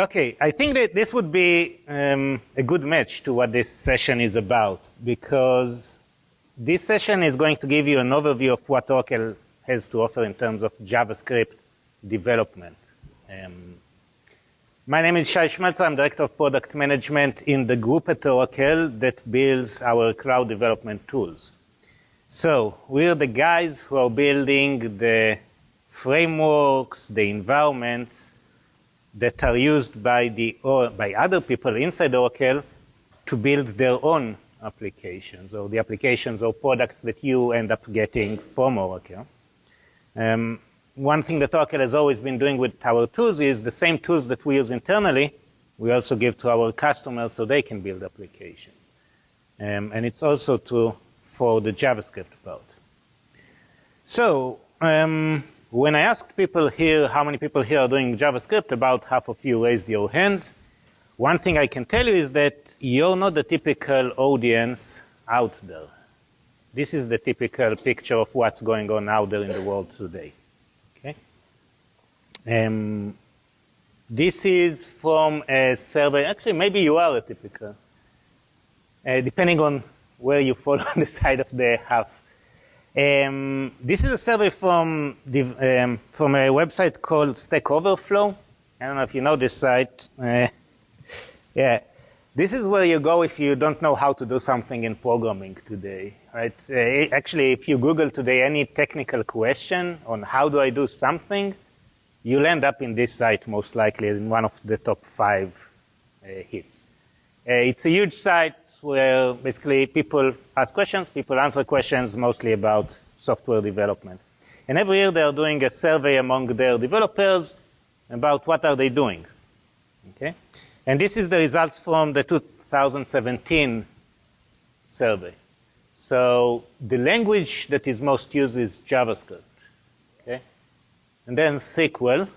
Okay, I think that this would be a good match to what this session is about, because this session is going to give you an overview of what Oracle has to offer in terms of JavaScript development. My name is Shay Shmeltzer. I'm Director of Product Management in the group at Oracle that builds our cloud development tools. So we're the guys who are building the frameworks, the environments that are used by other people inside Oracle to build their own applications, or the applications or products that you end up getting from Oracle. One thing that Oracle has always been doing with our tools is the same tools that we use internally, we also give to our customers so they can build applications. And it's also true for the JavaScript part. So when I asked people here, how many people here are doing JavaScript, about half of you raised your hands. One thing I can tell you is that you're not the typical audience out there. This is the typical picture of what's going on out there in the world today. Okay? This is from a survey. Actually, maybe you are a typical, depending on where you fall on the side of the half. This is a survey from a website called Stack Overflow. I don't know if you know this site. Yeah, this is where you go if you don't know how to do something in programming today, right? Actually, if you Google today any technical question on how do I do something, you'll end up in this site most likely in one of the top 5 hits. It's a huge site where basically people ask questions, people answer questions, mostly about software development. And every year they are doing a survey among their developers about what are they doing. Okay? And this is the results from the 2017 survey. So the language that is most used is JavaScript. Okay? And then SQL,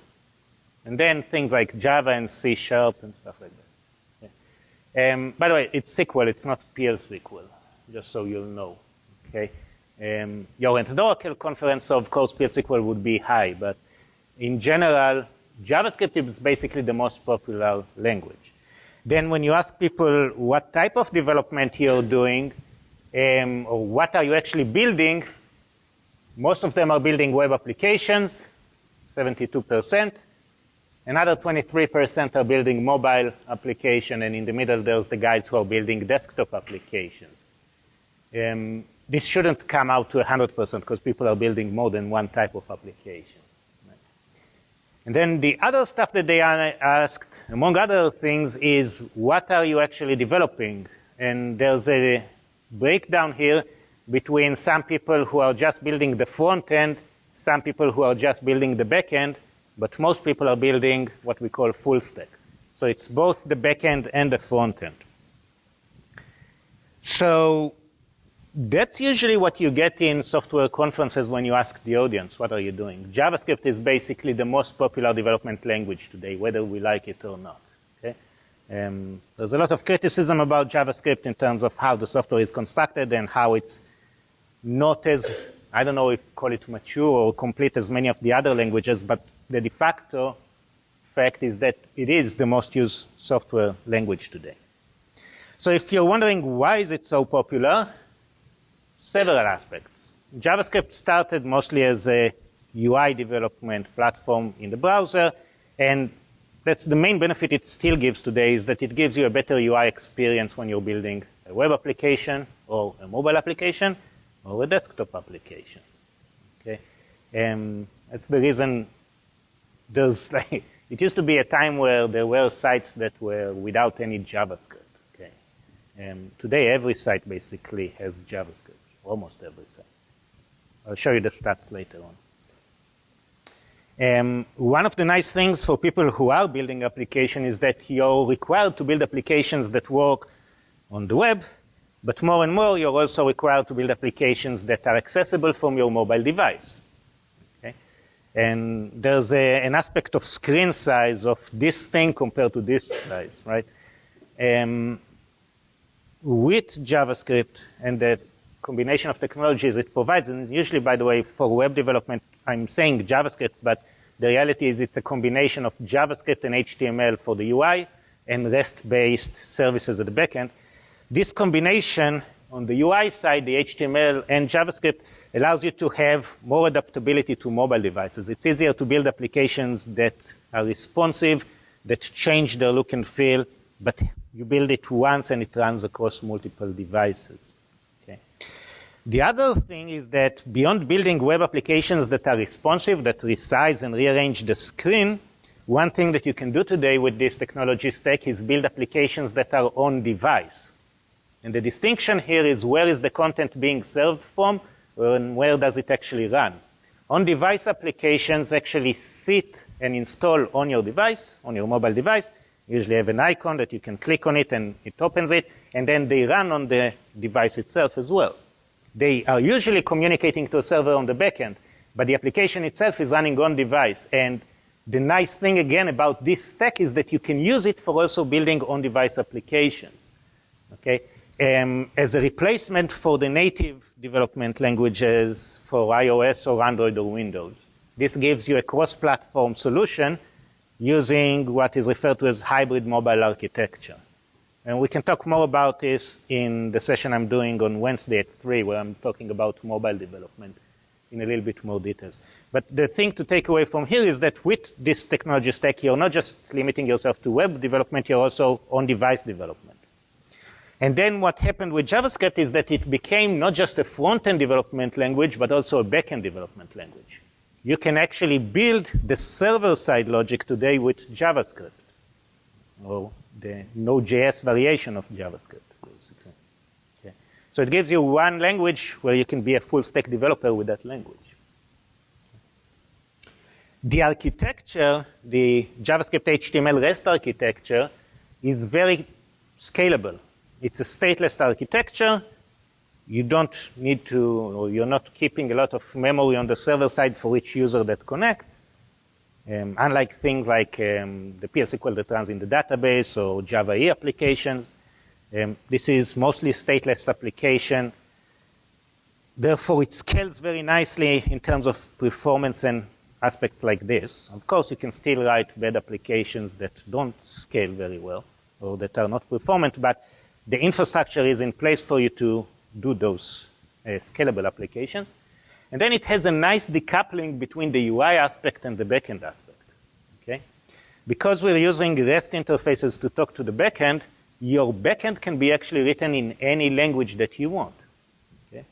and then things like Java and C# and stuff like that. Okay? By the way, it's SQL, it's not pure SQL, just so you'll know. Okay? You're at the Oracle conference, so of course pure SQL would be high, but in general, JavaScript is basically the most popular language. Then when you ask people what type of development you're doing, or what are you actually building, most of them are building web applications, 72%. Another 23% are building mobile application, and in the middle there's the guys who are building desktop applications. This shouldn't come out to 100% because people are building more than one type of application. And then the other stuff that they asked, among other things, is what are you actually developing? And there's a breakdown here between some people who are just building the front end, some people who are just building the back end, but most people are building what we call full stack. So it's both the back end and the front end. So that's usually what you get in software conferences when you ask the audience, what are you doing? JavaScript is basically the most popular development language today, whether we like it or not. Okay? There's a lot of criticism about JavaScript in terms of how the software is constructed and how it's not as, I don't know if call it mature or complete as many of the other languages, but the de facto fact is that it is the most used software language today. So if you're wondering why is it so popular, several aspects. JavaScript started mostly as a UI development platform in the browser, and that's the main benefit it still gives today, is that it gives you a better UI experience when you're building a web application or a mobile application or a desktop application. Okay? That's the reason there's like, it used to be a time where there were sites that were without any JavaScript. Okay? Today every site basically has JavaScript. Almost every site. I'll show you the stats later on. One of the nice things for people who are building applications is that you're required to build applications that work on the web, but more and more you're also required to build applications that are accessible from your mobile device. Okay? And there's an aspect of screen size of this thing compared to this size, right? With JavaScript and the combination of technologies it provides, and usually, by the way, for web development, I'm saying JavaScript, but The reality is it's a combination of JavaScript and HTML for the UI and REST-based services at the backend. This combination on the UI side, the HTML and JavaScript, allows you to have more adaptability to mobile devices. It's easier to build applications that are responsive, that change their look and feel, but you build it once and it runs across multiple devices. Okay. The other thing is that beyond building web applications that are responsive, that resize and rearrange the screen, one thing that you can do today with this technology stack is build applications that are on device. And the distinction here is where is the content being served from and where does it actually run. On-device applications actually sit and install on your device, on your mobile device. You usually have an icon that you can click on it and it opens it, and then they run on the device itself as well. They are usually communicating to a server on the back end, but the application itself is running on device. And the nice thing again about this stack is that you can use it for also building on-device applications. Okay? As a replacement for the native development languages for iOS or Android or Windows. This gives you a cross-platform solution using what is referred to as hybrid mobile architecture. And we can talk more about this in the session I'm doing on Wednesday at 3, where I'm talking about mobile development in a little bit more details. But the thing to take away from here is that with this technology stack, you're not just limiting yourself to web development, you're also on-device development. And then what happened with JavaScript is that it became not just a front-end development language, but also a back-end development language. You can actually build the server-side logic today with JavaScript, or the Node.js variation of JavaScript, basically. Okay. So it gives you one language where you can be a full-stack developer with that language. The architecture, the JavaScript HTML REST architecture, is very scalable. It's a stateless architecture. You don't need to, or you're not keeping a lot of memory on the server side for each user that connects. Unlike things like the PL/SQL that runs in the database or Java EE applications. This is mostly stateless application. Therefore, it scales very nicely in terms of performance and aspects like this. Of course, you can still write bad applications that don't scale very well or that are not performant, but the infrastructure is in place for you to do those scalable applications. And then it has a nice decoupling between the UI aspect and the backend aspect. Okay? Because we're using REST interfaces to talk to the backend, your backend can be actually written in any language that you want. Okay?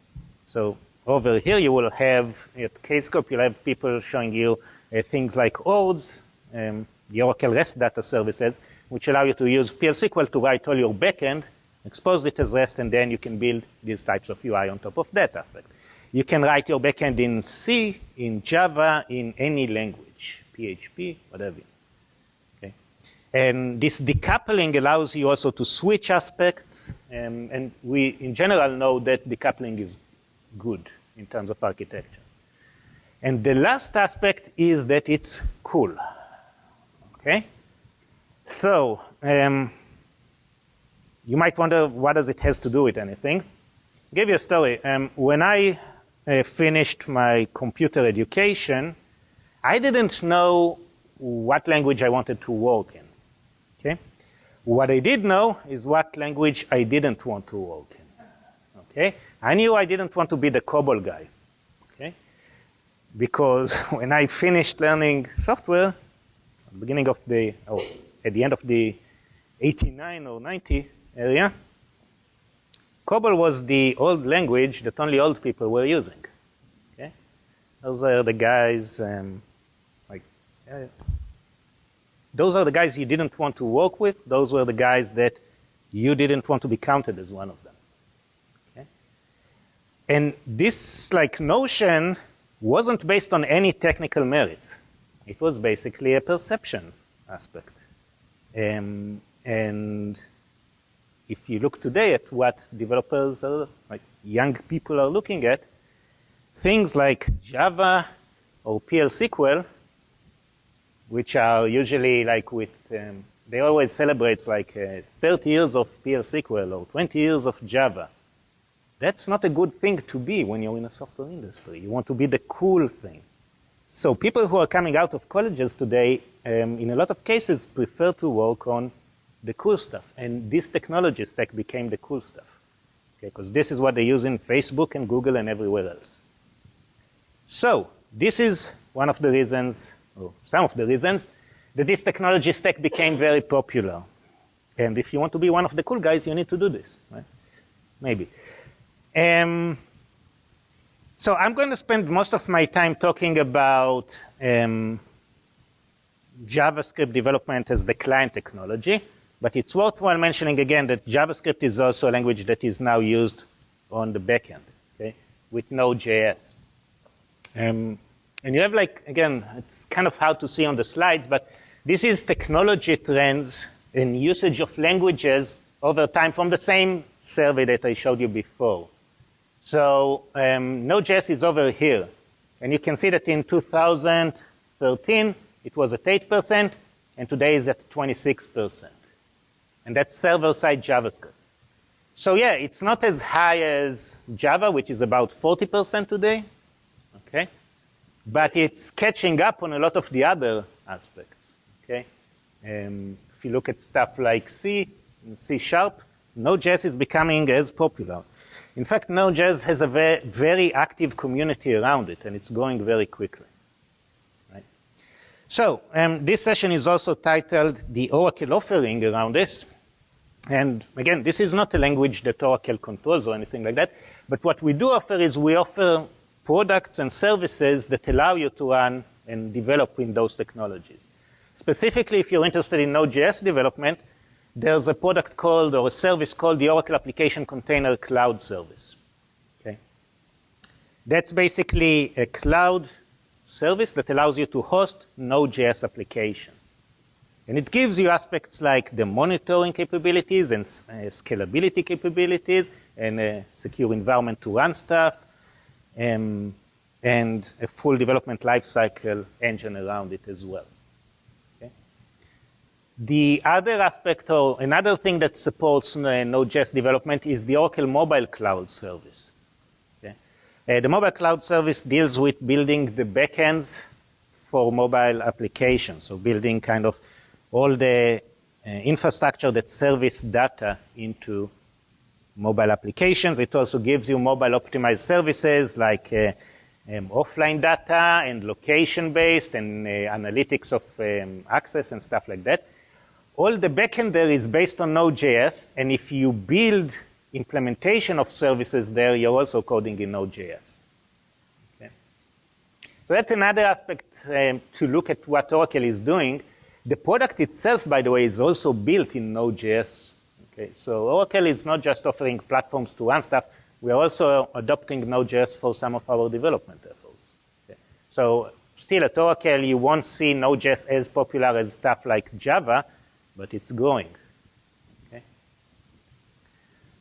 So over here you will have, at Kscope, you'll have people showing you things like ORDs, the Oracle REST data services, which allow you to use PL/SQL to write all your backend, expose it as REST, and then you can build these types of UI on top of that aspect. You can write your backend in C, in Java, in any language, PHP, whatever. Okay? And this decoupling allows you also to switch aspects, and we in general know that decoupling is good in terms of architecture. And the last aspect is that it's cool. Okay? So, you might wonder, what does it have to do with anything? I'll give you a story. When I finished my computer education, I didn't know what language I wanted to work in. Okay? What I did know is what language I didn't want to work in. Okay? I knew I didn't want to be the COBOL guy. Okay? Because when I finished learning software, at the beginning of the, or at the end of the 89 or 90 area, COBOL was the old language that only old people were using. Okay? Those are the guys, those are the guys you didn't want to work with. Those were the guys that you didn't want to be counted as one of them. Okay? And this notion wasn't based on any technical merits. It was basically a perception aspect. And if you look today at what developers are, young people are looking at, things like Java or PL/SQL, which are usually they always celebrate 30 years of PL/SQL or 20 years of Java. That's not a good thing to be when you're in a software industry. You want to be the cool thing. So people who are coming out of colleges today, in a lot of cases, prefer to work on the cool stuff. And this technology stack became the cool stuff. Because this is what they use in Facebook and Google and everywhere else. So this is one of the reasons, or some of the reasons, that this technology stack became very popular. And if you want to be one of the cool guys, you need to do this, right? Maybe. So I'm going to spend most of my time talking about JavaScript development as the client technology. But it's worthwhile mentioning again that JavaScript is also a language that is now used on the backend, okay, with Node.js. And you have again, it's kind of hard to see on the slides, but this is technology trends in usage of languages over time from the same survey that I showed you before. So Node.js is over here. And you can see that in 2013, it was at 8%, and today is at 26%. And that's server-side JavaScript. So yeah, it's not as high as Java, which is about 40% today, okay? But it's catching up on a lot of the other aspects, okay? If you look at stuff like C and C#, Node.js is becoming as popular. In fact, Node.js has a very active community around it, and it's growing very quickly. So this session is also titled The Oracle Offering Around This. And again, this is not a language that Oracle controls or anything like that. But what we do offer is we offer products and services that allow you to run and develop in those technologies. Specifically, if you're interested in Node.js development, there's a product called, or a service called the Oracle Application Container Cloud Service. Okay? That's basically a cloud service that allows you to host Node.js application. And it gives you aspects like the monitoring capabilities and scalability capabilities and a secure environment to run stuff and a full development lifecycle engine around it as well. Okay? The other aspect, or another thing that supports Node.js development is the Oracle Mobile Cloud Service. The mobile cloud service deals with building the backends for mobile applications, so building kind of all the infrastructure that service data into mobile applications. It also gives you mobile optimized services like offline data and location-based and analytics of access and stuff like that. All the backend there is based on Node.js, and if you build implementation of services there, you're also coding in Node.js. Okay? So that's another aspect to look at what Oracle is doing. The product itself, by the way, is also built in Node.js. Okay? So Oracle is not just offering platforms to run stuff. We are also adopting Node.js for some of our development efforts. Okay? So still at Oracle, you won't see Node.js as popular as stuff like Java, but it's growing.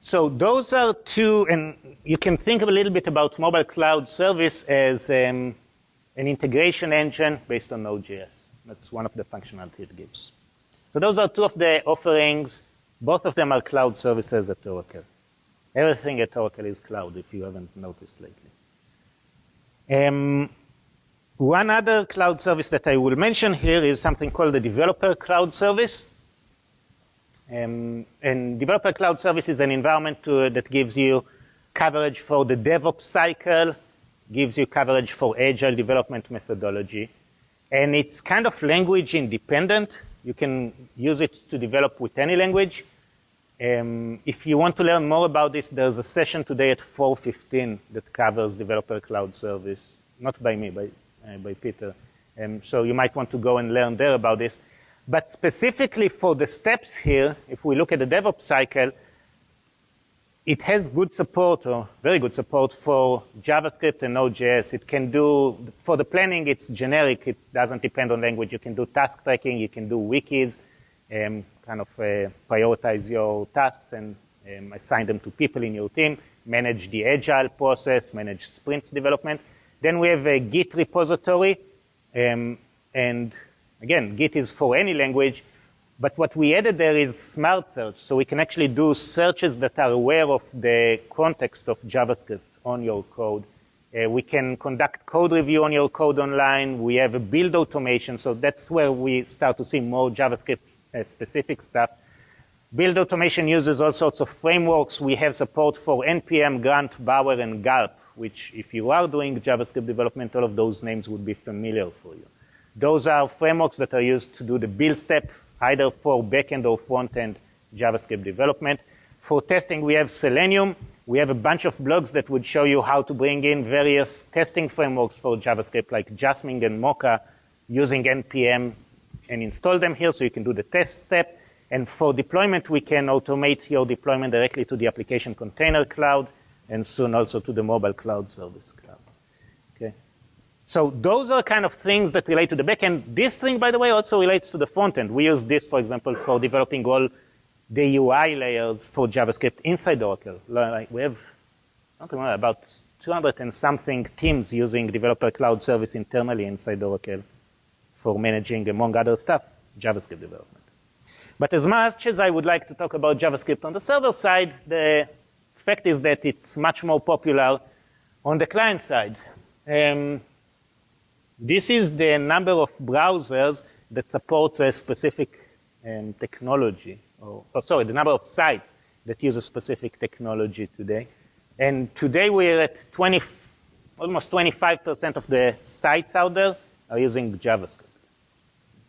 So those are two, and you can think a little bit about mobile cloud service as an integration engine based on Node.js. That's one of the functionality it gives. So those are two of the offerings. Both of them are cloud services at Oracle. Everything at Oracle is cloud, if you haven't noticed lately. One other cloud service that I will mention here is something called the Developer Cloud Service. And Developer Cloud Service is an environment that gives you coverage for the DevOps cycle, gives you coverage for agile development methodology. And it's kind of language independent. You can use it to develop with any language. If you want to learn more about this, there's a session today at 4:15 that covers Developer Cloud Service, not by me, by Peter. So you might want to go and learn there about this. But specifically for the steps here, if we look at the DevOps cycle, it has good support, or very good support, for JavaScript and Node.js. It can do, for the planning, it's generic. It doesn't depend on language. You can do task tracking. You can do wikis, kind of prioritize your tasks and assign them to people in your team, manage the agile process, manage sprints development. Then we have a Git repository, and again, Git is for any language, but what we added there is smart search, so we can actually do searches that are aware of the context of JavaScript on your code We can conduct code review on your code online. We have a build automation, so that's where we start to see more JavaScript-specific stuff. Build automation uses all sorts of frameworks. We have support for NPM, Grunt, Bower, and Gulp, which if you are doing JavaScript development, all of those names would be familiar for you. Those are frameworks that are used to do the build step, either for backend or frontend JavaScript development. For testing, we have Selenium. We have a bunch of blogs that would show you how to bring in various testing frameworks for JavaScript, like Jasmine and Mocha, using NPM, and install them here so you can do the test step. And for deployment, we can automate your deployment directly to the application container cloud, and soon also to the mobile cloud service cloud. Okay. So those are kind of things that relate to the backend. This thing, by the way, also relates to the frontend. We use this, for example, for developing all the UI layers for JavaScript inside Oracle. Like we have, I don't remember, about 200 and something teams using Developer Cloud Service internally inside Oracle for managing, among other stuff, JavaScript development. But as much as I would like to talk about JavaScript on the server side, the fact is that it's much more popular on the client side. This is the number of browsers that supports a specific technology. The number of sites that use a specific technology today. And today we're at almost 25% of the sites out there are using JavaScript.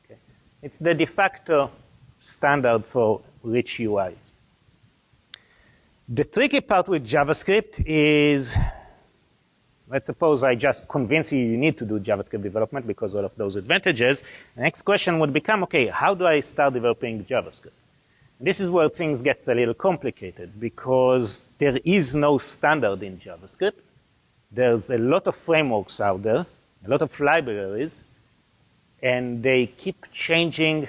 Okay. It's the de facto standard for rich UIs. The tricky part with JavaScript is, let's suppose I just convince you need to do JavaScript development because of all of those advantages. The next question would become, okay, how do I start developing JavaScript? This is where things get a little complicated because there is no standard in JavaScript. There's a lot of frameworks out there, a lot of libraries, and they keep changing.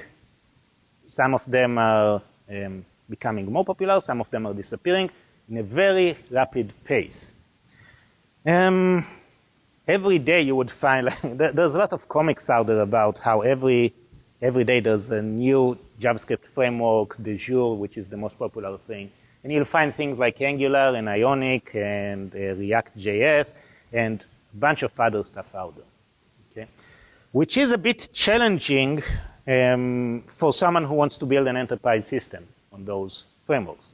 Some of them are becoming more popular, some of them are disappearing in a very rapid pace. Every day you would find, there's a lot of comics out there about how every day there's a new JavaScript framework, de jure, which is the most popular thing. And you'll find things like Angular and Ionic and React.js and a bunch of other stuff out there. Okay? Which is a bit challenging for someone who wants to build an enterprise system on those frameworks.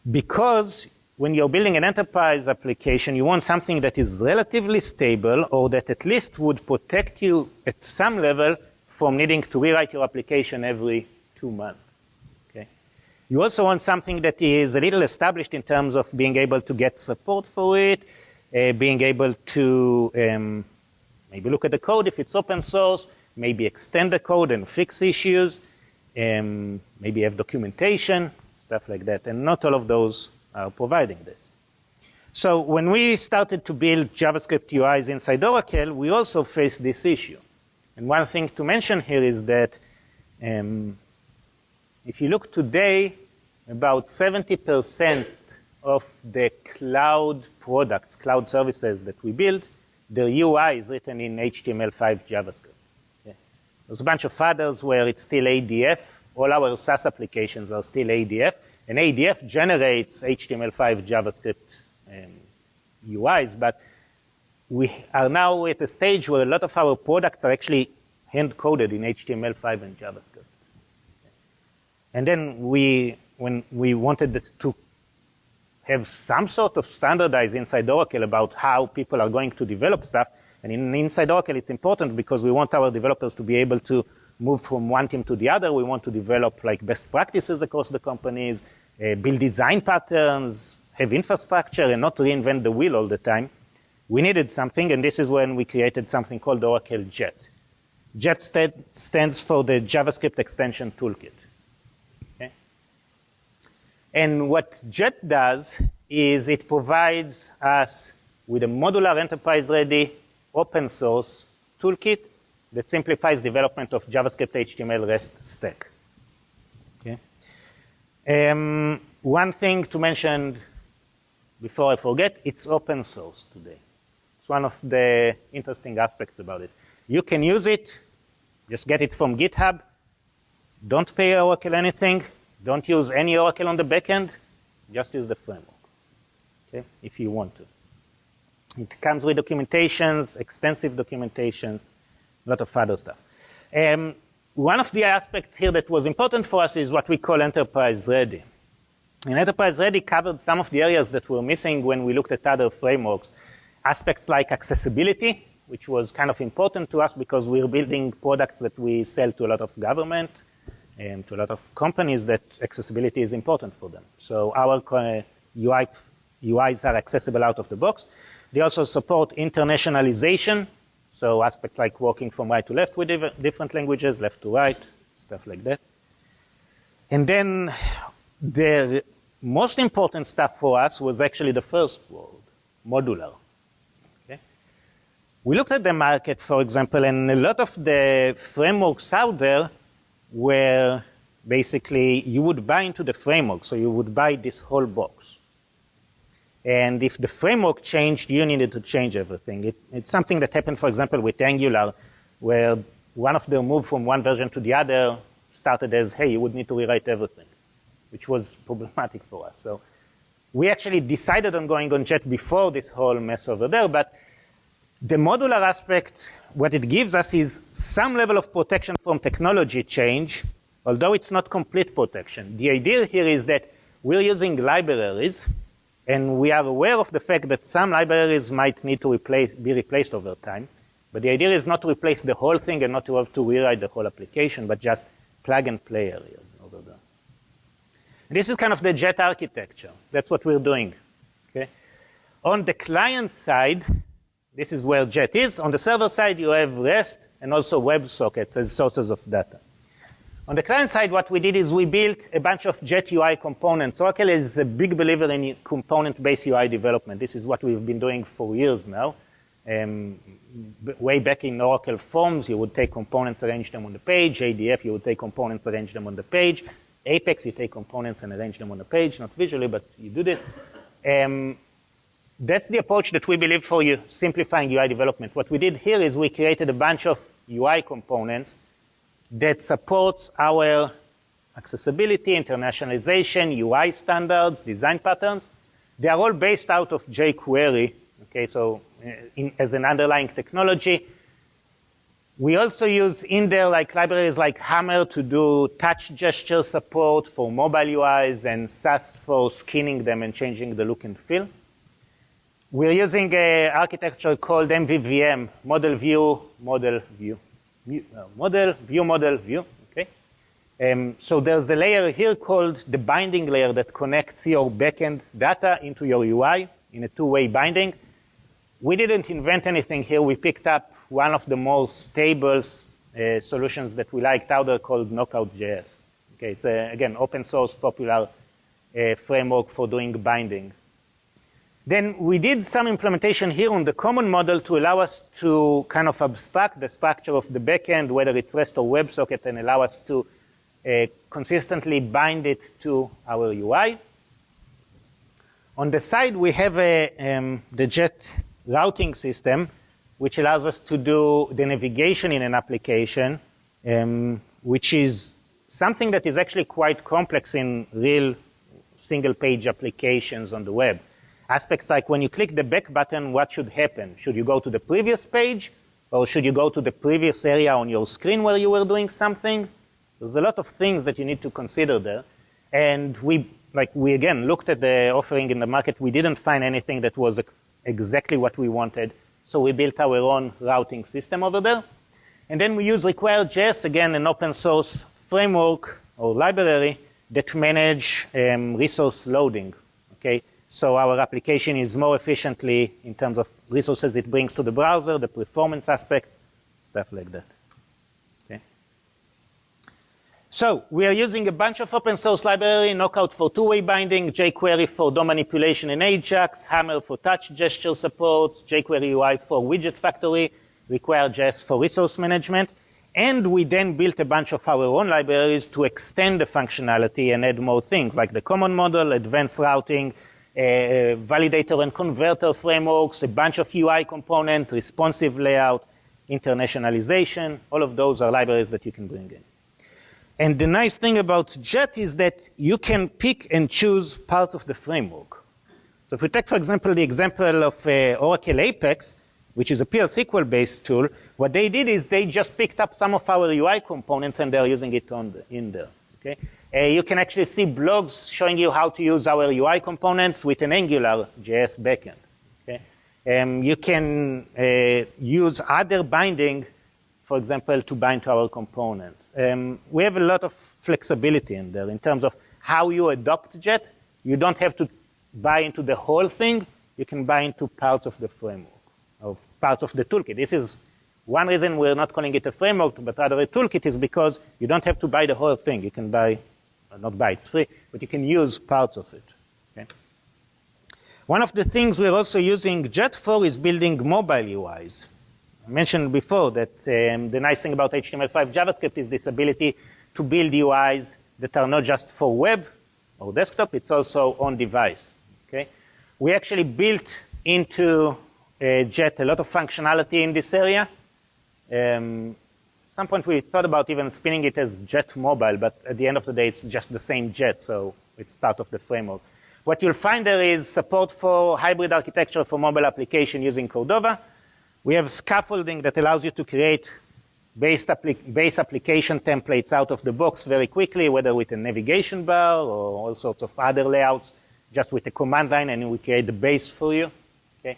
Because when you're building an enterprise application, you want something that is relatively stable or that at least would protect you at some level from needing to rewrite your application every 2 months. Okay? You also want something that is a little established in terms of being able to get support for it, being able to maybe look at the code if it's open source, maybe extend the code and fix issues, maybe have documentation, stuff like that. And not all of those are providing this. So when we started to build JavaScript UIs inside Oracle, we also faced this issue. And one thing to mention here is that if you look today, about 70% of the cloud products, cloud services that we build, the UI is written in HTML5 JavaScript. Okay. There's a bunch of others where it's still ADF. All our SaaS applications are still ADF. And ADF generates HTML5 JavaScript UIs, but we are now at a stage where a lot of our products are actually hand-coded in HTML5 and JavaScript. And then when we wanted to have some sort of standardize inside Oracle about how people are going to develop stuff, and inside Oracle it's important because we want our developers to be able to move from one team to the other. We want to develop like best practices across the companies, build design patterns, have infrastructure, and not reinvent the wheel all the time. We needed something, and this is when we created something called Oracle Jet. Jet stands for the JavaScript Extension Toolkit. Okay? And what Jet does is it provides us with a modular enterprise-ready open source toolkit that simplifies development of JavaScript HTML REST stack. Okay? One thing to mention before I forget, it's open source today. It's one of the interesting aspects about it. You can use it, just get it from GitHub. Don't pay Oracle anything. Don't use any Oracle on the back end. Just use the framework, okay, if you want to. It comes with documentations, extensive documentations, a lot of other stuff. One of the aspects here that was important for us is what we call enterprise ready. And enterprise ready covered some of the areas that were missing when we looked at other frameworks. Aspects like accessibility, which was kind of important to us because we're building products that we sell to a lot of government and to a lot of companies that accessibility is important for them. So our UIs are accessible out of the box. They also support internationalization, so aspects like working from right to left with different languages, left to right, stuff like that. And then the most important stuff for us was actually the first word, modular. Okay? We looked at the market, for example, and a lot of the frameworks out there were basically you would buy into the framework, so you would buy this whole box. And if the framework changed, you needed to change everything. It's something that happened, for example, with Angular, where one of the move from one version to the other started as, hey, you would need to rewrite everything, which was problematic for us. So we actually decided on going on Jet before this whole mess over there, but the modular aspect, what it gives us is some level of protection from technology change, although it's not complete protection. The idea here is that we're using libraries, and we are aware of the fact that some libraries might need to be replaced over time. But the idea is not to replace the whole thing and not to have to rewrite the whole application, but just plug and play areas over there. And this is kind of the Jet architecture. That's what we're doing. Okay? On the client side, this is where Jet is. On the server side, you have REST and also WebSockets as sources of data. On the client side, what we did is we built a bunch of Jet UI components. Oracle is a big believer in component-based UI development. This is what we've been doing for years now. Way back in Oracle Forms, you would take components, arrange them on the page. ADF, you would take components, arrange them on the page. Apex, you take components and arrange them on the page, not visually, but you do it. That's the approach that we believe for you simplifying UI development. What we did here is we created a bunch of UI components that supports our accessibility, internationalization, UI standards, design patterns. They are all based out of jQuery, okay, so as an underlying technology. We also use in there like libraries like Hammer to do touch gesture support for mobile UIs and SAS for skinning them and changing the look and feel. We're using an architecture called MVVM, model view, model view. Model, view, okay? So there's a layer here called the binding layer that connects your backend data into your UI in a two-way binding. We didn't invent anything here. We picked up one of the more stable solutions that we liked out there called Knockout.js. Okay, it's, again, open source, popular framework for doing binding. Then we did some implementation here on the common model to allow us to kind of abstract the structure of the backend, whether it's REST or WebSocket, and allow us to consistently bind it to our UI. On the side, we have the Jet routing system, which allows us to do the navigation in an application, which is something that is actually quite complex in real single-page applications on the web. Aspects like when you click the back button, what should happen? Should you go to the previous page, or should you go to the previous area on your screen where you were doing something? There's a lot of things that you need to consider there. And we again looked at the offering in the market. We didn't find anything that was exactly what we wanted. So we built our own routing system over there. And then we use Require.js, again, an open source framework or library that manage resource loading, okay? So our application is more efficiently in terms of resources it brings to the browser, the performance aspects, stuff like that. Okay. So we are using a bunch of open source library, Knockout for two-way binding, jQuery for DOM manipulation in Ajax, Hammer for touch gesture support, jQuery UI for widget factory, Require.js for resource management. And we then built a bunch of our own libraries to extend the functionality and add more things, like the common model, advanced routing, validator and converter frameworks, a bunch of UI components, responsive layout, internationalization. All of those are libraries that you can bring in. And the nice thing about Jet is that you can pick and choose parts of the framework. So if we take, for example, the example of Oracle Apex, which is a PL SQL-based tool, what they did is they just picked up some of our UI components and they're using it in there. Okay? You can actually see blogs showing you how to use our UI components with an Angular JS backend. Okay? You can use other binding, for example, to bind to our components. We have a lot of flexibility in there in terms of how you adopt Jet. You don't have to buy into the whole thing. You can buy into parts of the framework, of parts of the toolkit. This is one reason we're not calling it a framework, but rather a toolkit is because you don't have to buy the whole thing. You can buy, not buy, it's free, but you can use parts of it. Okay? One of the things we're also using Jet for is building mobile UIs. I mentioned before that the nice thing about HTML5 JavaScript is this ability to build UIs that are not just for web or desktop, it's also on device. Okay? We actually built into Jet a lot of functionality in this area. At some point we thought about even spinning it as Jet Mobile, but at the end of the day it's just the same Jet, so it's part of the framework. What you'll find there is support for hybrid architecture for mobile application using Cordova. We have scaffolding that allows you to create base application templates out of the box very quickly, whether with a navigation bar or all sorts of other layouts, just with a command line, and we create the base for you. Okay?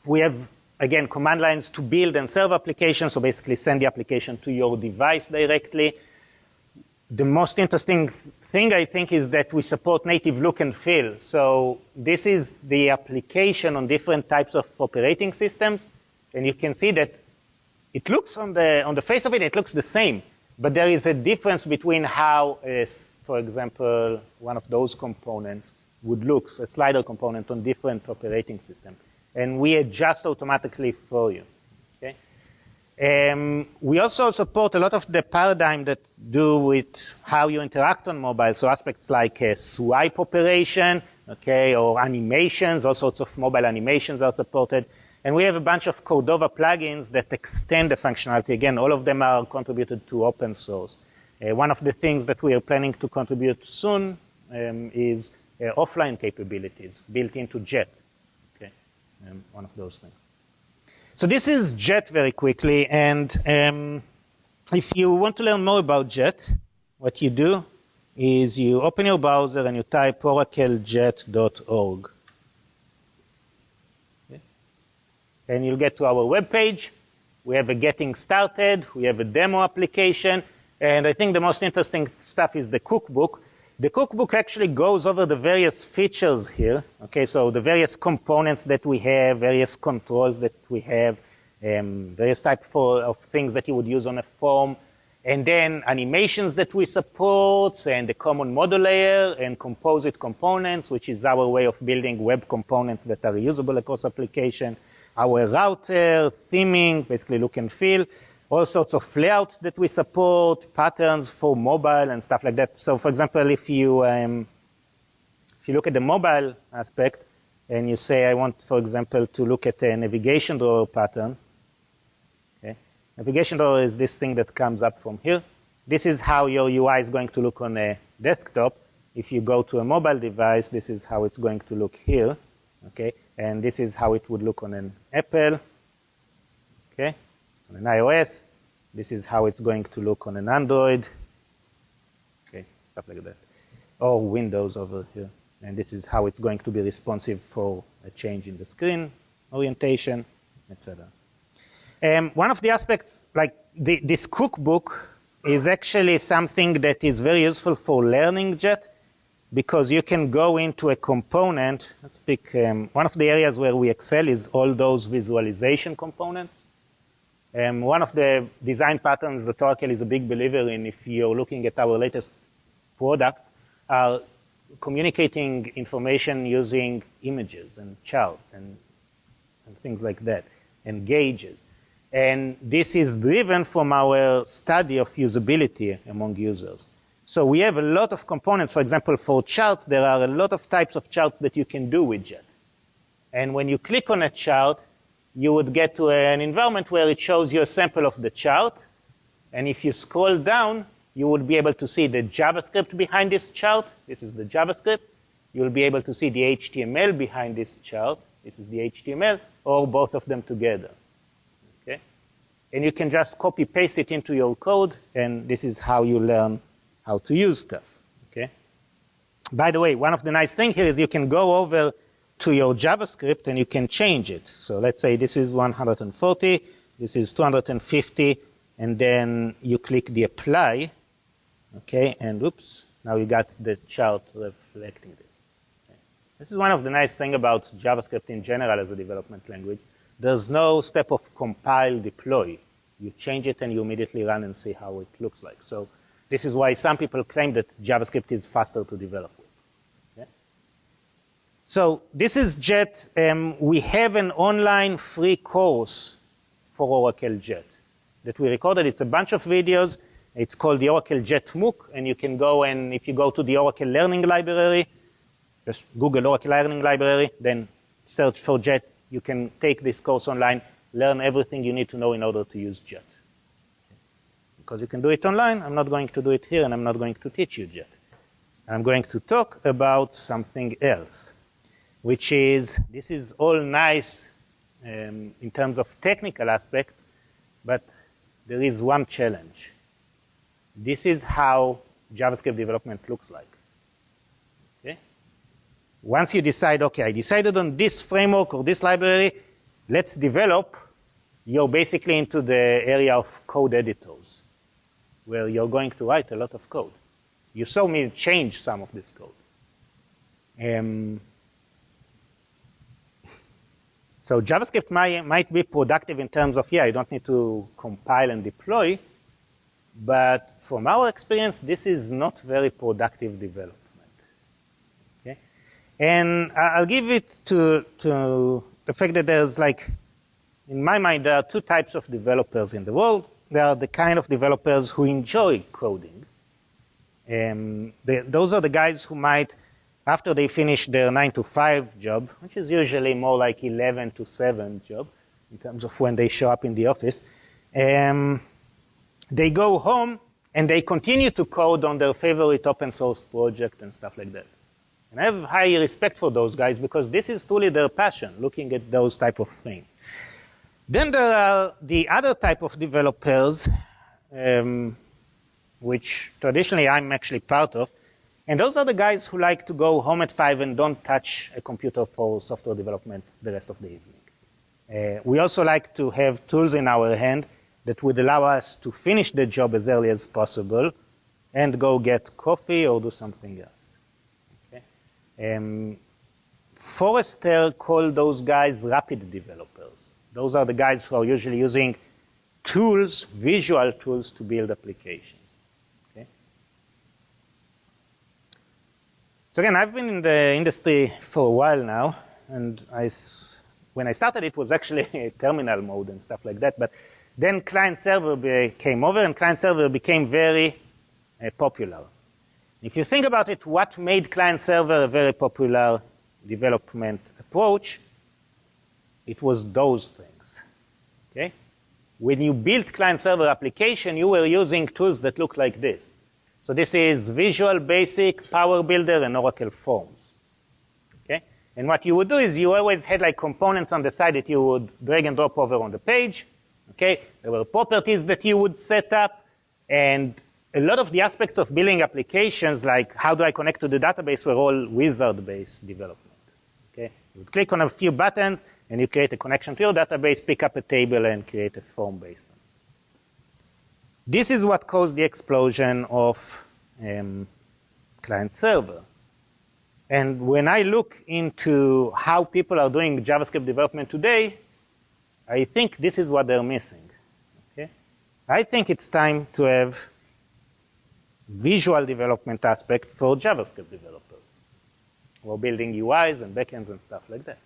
We have, again, command lines to build and serve applications, so basically send the application to your device directly. The most interesting thing, I think, is that we support native look and feel. So this is the application on different types of operating systems, and you can see that it looks on the face of it, it looks the same, but there is a difference between how, for example, one of those components would look, a slider component on different operating systems. And we adjust automatically for you. Okay? We also support a lot of the paradigm that do with how you interact on mobile, so aspects like swipe operation, okay, or animations, all sorts of mobile animations are supported. And we have a bunch of Cordova plugins that extend the functionality. Again, all of them are contributed to open source. One of the things that we are planning to contribute soon is offline capabilities built into Jet. Okay, one of those things. So this is Jet very quickly. And if you want to learn more about Jet, what you do is you open your browser and you type oraclejet.org. And you'll get to our web page. We have a getting started. We have a demo application. And I think the most interesting stuff is the cookbook. The cookbook actually goes over the various features here. Okay, so the various components that we have, various controls that we have, various types of things that you would use on a form, and then animations that we support, and the common model layer, and composite components, which is our way of building web components that are usable across application. Our router, theming, basically look and feel, all sorts of layouts that we support, patterns for mobile and stuff like that. So for example, if you look at the mobile aspect and you say, I want, for example, to look at a navigation drawer pattern. Okay. Navigation drawer is this thing that comes up from here. This is how your UI is going to look on a desktop. If you go to a mobile device, this is how it's going to look here. Okay. And this is how it would look on an Apple, okay, on an iOS. This is how it's going to look on an Android, okay, stuff like that. Or Windows over here. And this is how it's going to be responsive for a change in the screen orientation, etc. One of the aspects, like this cookbook, is actually something that is very useful for learning Jet, because you can go into a component. Let's pick one of the areas where we excel is all those visualization components. One of the design patterns that Oracle is a big believer in, if you're looking at our latest products, are communicating information using images and charts and things like that, and gauges. And this is driven from our study of usability among users. So we have a lot of components. For example, for charts, there are a lot of types of charts that you can do with Jet. And when you click on a chart, you would get to an environment where it shows you a sample of the chart. And if you scroll down, you would be able to see the JavaScript behind this chart. This is the JavaScript. you'll be able to see the HTML behind this chart. This is the HTML, or both of them together. Okay? And you can just copy paste it into your code, and this is how you learn how to use stuff. Okay? By the way, one of the nice things here is you can go over to your JavaScript and you can change it. So let's say this is 140, this is 250, and then you click the apply. Okay, and oops, now you got the chart reflecting this. Okay. This is one of the nice things about JavaScript in general as a development language. There's no step of compile, deploy. You change it and you immediately run and see how it looks like. So this is why some people claim that JavaScript is faster to develop with. Okay. So this is Jet. We have an online free course for Oracle Jet that we recorded. It's a bunch of videos. It's called the Oracle Jet MOOC, and you can go and if you go to the Oracle Learning Library, just Google Oracle Learning Library, then search for Jet. You can take this course online, learn everything you need to know in order to use Jet. Because you can do it online, I'm not going to do it here, and I'm not going to teach you Jet. I'm going to talk about something else, which is, this is all nice in terms of technical aspects, but there is one challenge. This is how JavaScript development looks like. Okay? Once you decide, okay, I decided on this framework or this library, let's develop, you're basically into the area of code editors, where you're going to write a lot of code. You saw me change some of this code. So JavaScript might be productive in terms of, yeah, you don't need to compile and deploy, but from our experience, this is not very productive development. Okay? And I'll give it to the fact that there's like, in my mind, there are two types of developers in the world. There are the kind of developers who enjoy coding. Those are the guys who might, after they finish their 9-to-5 job, which is usually more like 11-to-7 job in terms of when they show up in the office, they go home and they continue to code on their favorite open source project and stuff like that. And I have high respect for those guys because this is truly their passion, looking at those type of things. Then there are the other type of developers, which traditionally I'm actually part of. And those are the guys who like to go home at 5 and don't touch a computer for software development the rest of the evening. We also like to have tools in our hand that would allow us to finish the job as early as possible and go get coffee or do something else. Okay? Forrester called those guys rapid developers. Those are the guys who are usually using tools, visual tools, to build applications. Okay? So again, I've been in the industry for a while now, and when I started, it was actually a terminal mode and stuff like that, but then client-server came over, and client-server became very popular. If you think about it, what made client-server a very popular development approach, it was those things. Okay? When you built client-server application, you were using tools that look like this. So this is Visual Basic, Power Builder, and Oracle Forms. Okay? And what you would do is you always had like components on the side that you would drag and drop over on the page. Okay? There were properties that you would set up, and a lot of the aspects of building applications, like how do I connect to the database, were all wizard-based development. Okay? You would click on a few buttons, and you create a connection to your database, pick up a table, and create a form based on it. This is what caused the explosion of client-server. And when I look into how people are doing JavaScript development today, I think this is what they're missing. Okay? I think it's time to have visual development aspect for JavaScript developers. We're building UIs and backends and stuff like that.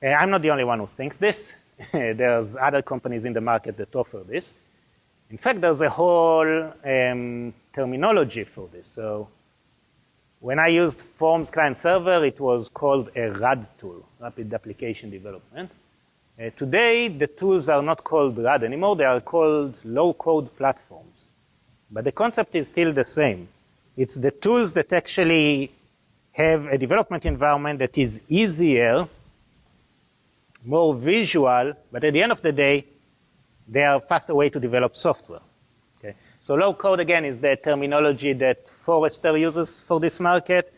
I'm not the only one who thinks this. There's other companies in the market that offer this. In fact, there's a whole terminology for this. So when I used Forms Client Server, it was called a RAD tool, Rapid Application Development. Today, the tools are not called RAD anymore. They are called low-code platforms. But the concept is still the same. It's the tools that actually have a development environment that is easier, more visual, but at the end of the day, they are a faster way to develop software. Okay? So low code, again, is the terminology that Forrester uses for this market.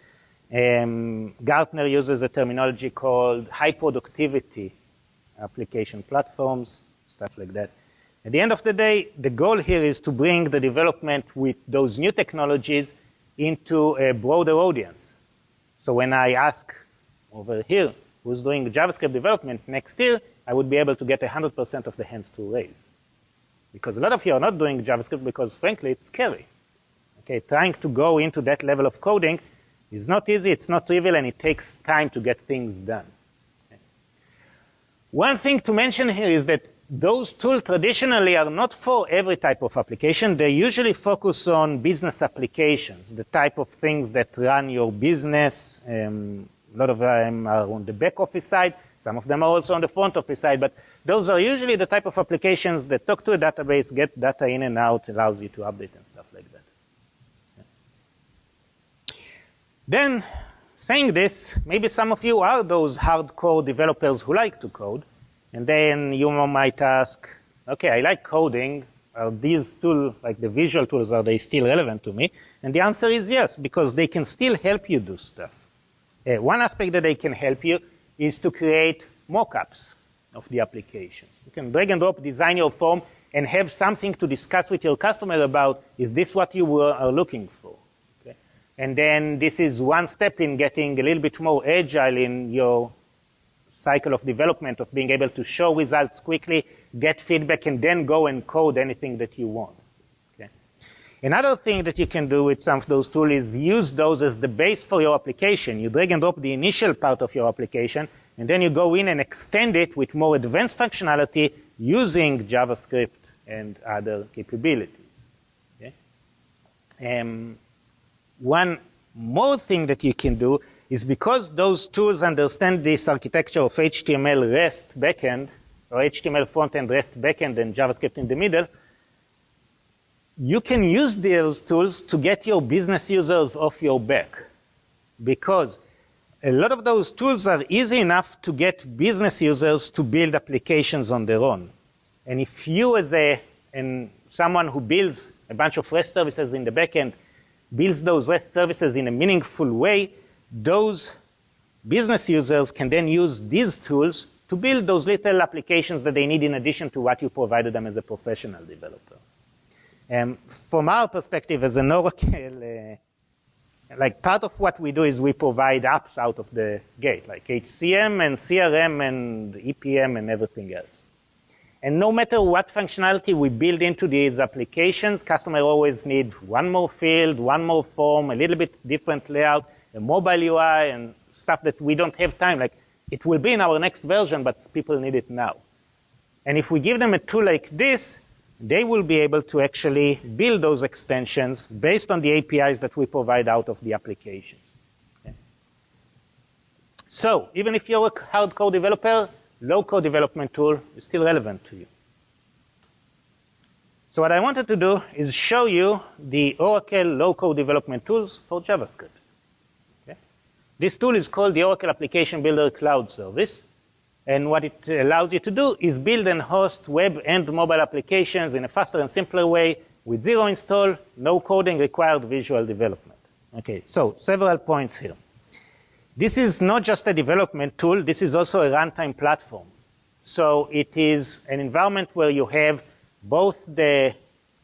Gartner uses a terminology called high productivity application platforms, stuff like that. At the end of the day, the goal here is to bring the development with those new technologies into a broader audience. So when I ask over here who's doing JavaScript development next year, I would be able to get 100% of the hands to raise. Because a lot of you are not doing JavaScript because, frankly, it's scary. Okay, trying to go into that level of coding is not easy, it's not trivial, and it takes time to get things done. Okay. One thing to mention here is that those tools traditionally are not for every type of application. They usually focus on business applications, the type of things that run your business. A lot of them are on the back office side. Some of them are also on the front office side. But those are usually the type of applications that talk to a database, get data in and out, allows you to update and stuff like that. Yeah. Then, saying this, maybe some of you are those hardcore developers who like to code. And then you might ask, okay, I like coding. Are these tools, like the visual tools, are they still relevant to me? And the answer is yes, because they can still help you do stuff. One aspect that they can help you is to create mock-ups of the applications. You can drag and drop, design your form, and have something to discuss with your customer about, is this what you are looking for? Okay? And then this is one step in getting a little bit more agile in your cycle of development, of being able to show results quickly, get feedback, and then go and code anything that you want. Okay? Another thing that you can do with some of those tools is use those as the base for your application. You drag and drop the initial part of your application, and then you go in and extend it with more advanced functionality using JavaScript and other capabilities. Okay? One more thing that you can do is because those tools understand this architecture of HTML REST backend, or HTML frontend REST backend and JavaScript in the middle, you can use those tools to get your business users off your back. Because a lot of those tools are easy enough to get business users to build applications on their own. And if you as someone who builds a bunch of REST services in the backend, builds those REST services in a meaningful way, those business users can then use these tools to build those little applications that they need in addition to what you provided them as a professional developer. From our perspective as an Oracle, like part of what we do is we provide apps out of the gate, like HCM and CRM and EPM and everything else. And no matter what functionality we build into these applications, customers always need one more field, one more form, a little bit different layout, a mobile UI, and stuff that we don't have time. Like, it will be in our next version, but people need it now. And if we give them a tool like this, they will be able to actually build those extensions based on the APIs that we provide out of the applications. Okay? So, even if you're a hardcore developer, low-code development tool is still relevant to you. So what I wanted to do is show you the Oracle low-code development tools for JavaScript. This tool is called the Oracle Application Builder Cloud Service. And what it allows you to do is build and host web and mobile applications in a faster and simpler way with zero install, no coding required visual development. Okay, so several points here. This is not just a development tool, this is also a runtime platform. So it is an environment where you have both the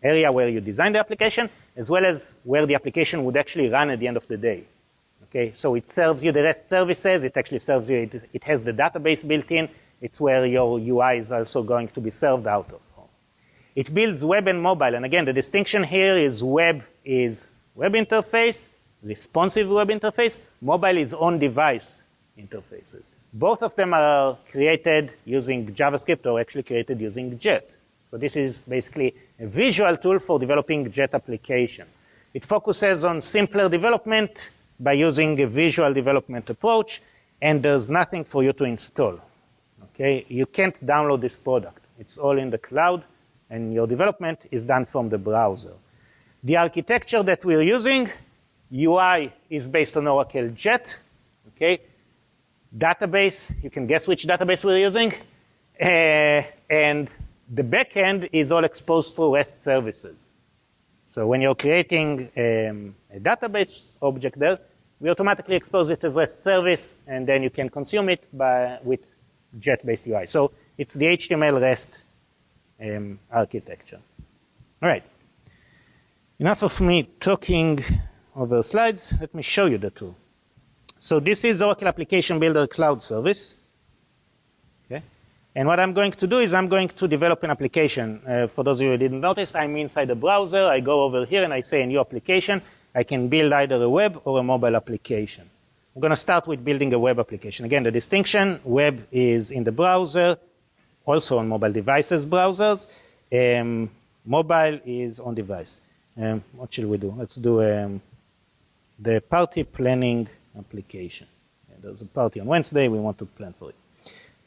area where you design the application as well as where the application would actually run at the end of the day. Okay, so it serves you the REST services, it actually serves you, it has the database built in, it's where your UI is also going to be served out of. It builds web and mobile, and again, the distinction here is web interface, responsive web interface, mobile is on-device interfaces. Both of them are created using JavaScript or actually created using Jet. So this is basically a visual tool for developing Jet application. It focuses on simpler development by using a visual development approach, and there's nothing for you to install. Okay? You can't download this product. It's all in the cloud, and your development is done from the browser. The architecture that we're using UI is based on Oracle Jet. Okay. Database, you can guess which database we're using. And the backend is all exposed through REST services. So when you're creating a database object there, we automatically expose it as REST service, and then you can consume it with Jet-based UI. So it's the HTML REST architecture. All right. Enough of me talking over slides. Let me show you the tool. So this is Oracle Application Builder Cloud Service. Okay. And what I'm going to do is I'm going to develop an application. For those of you who didn't notice, I'm inside the browser. I go over here and I say a new application. I can build either a web or a mobile application. I'm going to start with building a web application. Again, the distinction, web is in the browser, also on mobile devices browsers. Mobile is on device. What should we do? Let's do the party planning application. There's a party on Wednesday. We want to plan for it.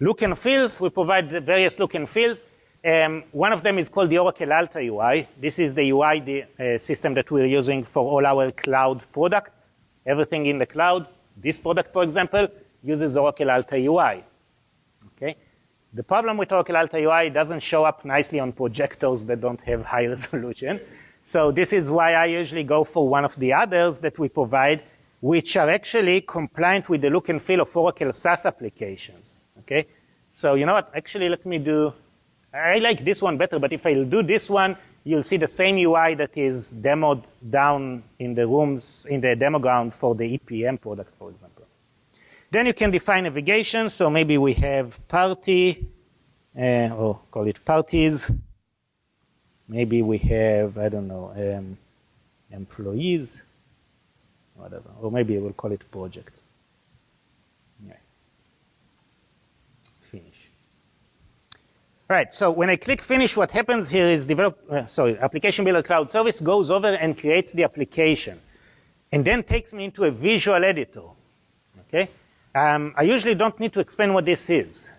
Look and feels. We provide the various look and feels. One of them is called the Oracle Alta UI. This is the UI system that we're using for all our cloud products. Everything in the cloud. This product, for example, uses Oracle Alta UI. Okay. The problem with Oracle Alta UI doesn't show up nicely on projectors that don't have high resolution. So this is why I usually go for one of the others that we provide, which are actually compliant with the look and feel of Oracle SaaS applications. Okay. So you know what? Actually, let me do. I like this one better, but if I'll do this one, you'll see the same UI that is demoed down in the rooms, in the demo ground for the EPM product, for example. Then you can define navigation. So maybe we have party, or call it parties. Maybe we have, I don't know, employees, whatever. Or maybe we'll call it project. Yeah. Finish. All right, so when I click finish, what happens here is Application Builder Cloud Service goes over and creates the application and then takes me into a visual editor. Okay? I usually don't need to explain what this is.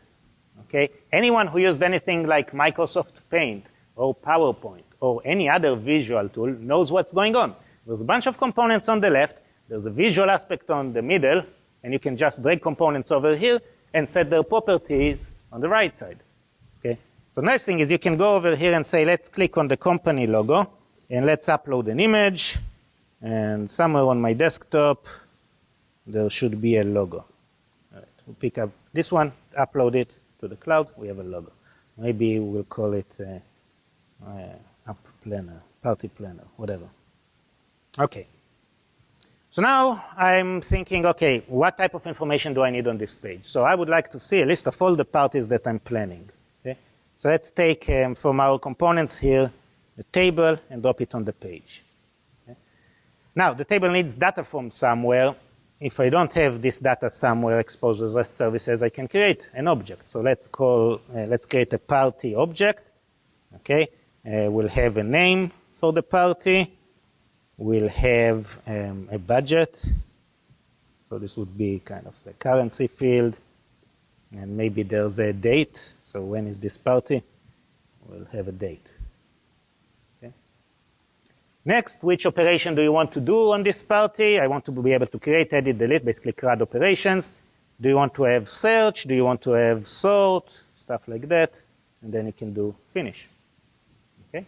Okay? Anyone who used anything like Microsoft Paint or PowerPoint or any other visual tool knows what's going on. There's a bunch of components on the left, there's a visual aspect on the middle, and you can just drag components over here and set their properties on the right side. Okay. So the nice thing is you can go over here and say, let's click on the company logo, and let's upload an image, and somewhere on my desktop, there should be a logo. All right. We'll pick up this one, upload it to the cloud, we have a logo. Maybe we'll call it app planner, party planner, whatever. Okay. So now I'm thinking, okay, what type of information do I need on this page? So I would like to see a list of all the parties that I'm planning. Okay? So let's take from our components here a table and drop it on the page. Okay? Now the table needs data from somewhere. If I don't have this data somewhere exposed as REST services, I can create an object. So let's create a party object. Okay, we'll have a name for the party. We'll have a budget. So this would be kind of a currency field. And maybe there's a date. So when is this party? We'll have a date. Okay. Next, which operation do you want to do on this party? I want to be able to create, edit, delete, basically CRUD operations. Do you want to have search? Do you want to have sort? Stuff like that. And then you can do finish. Okay.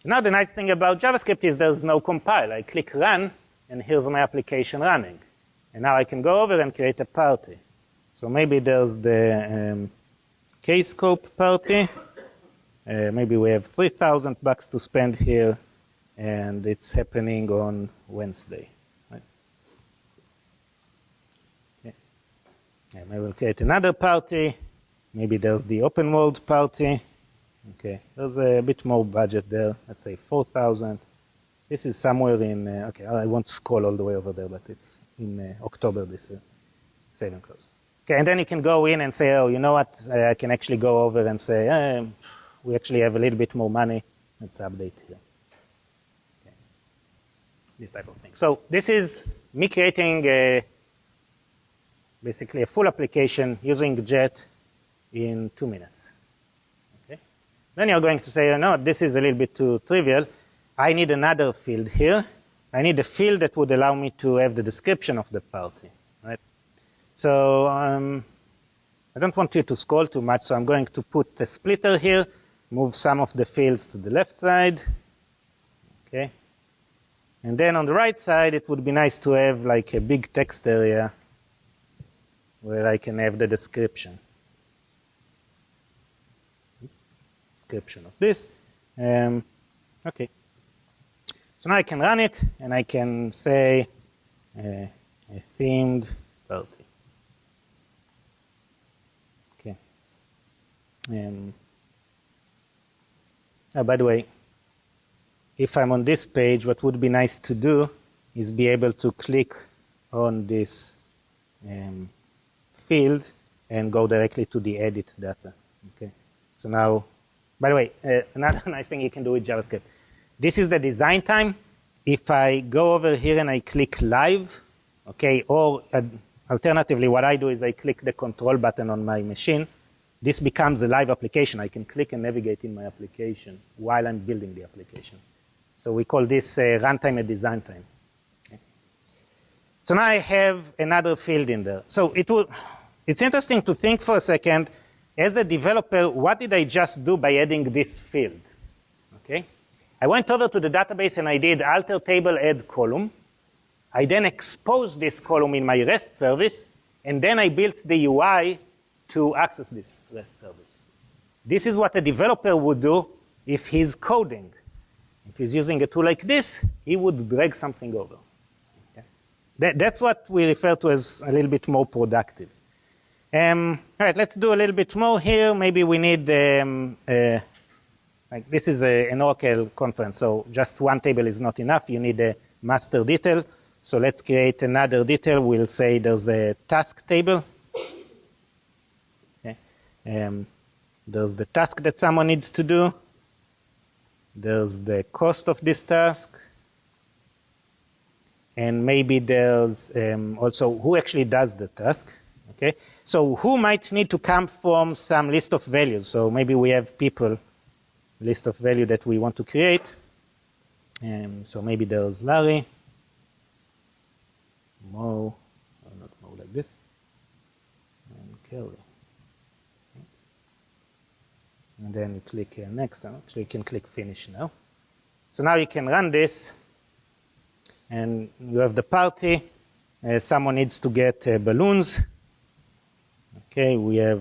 Now the nice thing about JavaScript is there's no compile. I click run, and here's my application running. And now I can go over and create a party. So maybe there's the Kscope party. Maybe we have $3,000 to spend here, and it's happening on Wednesday. Right? Okay. And maybe we'll create another party. Maybe there's the open world party. Okay, there's a bit more budget there. Let's say 4,000. This is somewhere in, okay, I won't scroll all the way over there, but it's in October this year. Save and close. Okay, and then you can go in and say, oh, you know what? I can actually go over and say, we actually have a little bit more money. Let's update here. Okay. This type of thing. So this is me creating basically a full application using Jet in 2 minutes. Okay. Then you're going to say, no, this is a little bit too trivial. I need another field here. I need a field that would allow me to have the description of the party, right? So I don't want you to scroll too much, so I'm going to put a splitter here, move some of the fields to the left side, okay? And then on the right side, it would be nice to have like a big text area where I can have the description. Description of this. Okay. So now I can run it, and I can say a themed party. Okay. By the way, if I'm on this page, what would be nice to do is be able to click on this field and go directly to the edit data. Okay. So now, by the way, another nice thing you can do with JavaScript. This is the design time. If I go over here and I click live, okay, or alternatively, what I do is I click the control button on my machine. This becomes a live application. I can click and navigate in my application while I'm building the application. So we call this runtime at design time. Okay. So now I have another field in there. So it's interesting to think for a second, as a developer, what did I just do by adding this field? Okay. I went over to the database and I did alter table add column. I then exposed this column in my REST service, and then I built the UI to access this REST service. This is what a developer would do if he's coding. If he's using a tool like this, he would drag something over. Okay? That's what we refer to as a little bit more productive. All right, let's do a little bit more here. Maybe we need like this is an Oracle conference, so just one table is not enough. You need a master detail. So let's create another detail. We'll say there's a task table. Okay. There's the task that someone needs to do. There's the cost of this task. And maybe there's also who actually does the task. Okay. So who might need to come from some list of values. So maybe we have people list of value that we want to create. So maybe there's Larry, Mo, or not Mo like this, and Kelly. Okay. And then you click next. Actually, you can click finish now. So now you can run this, and you have the party. Someone needs to get balloons. Okay, we have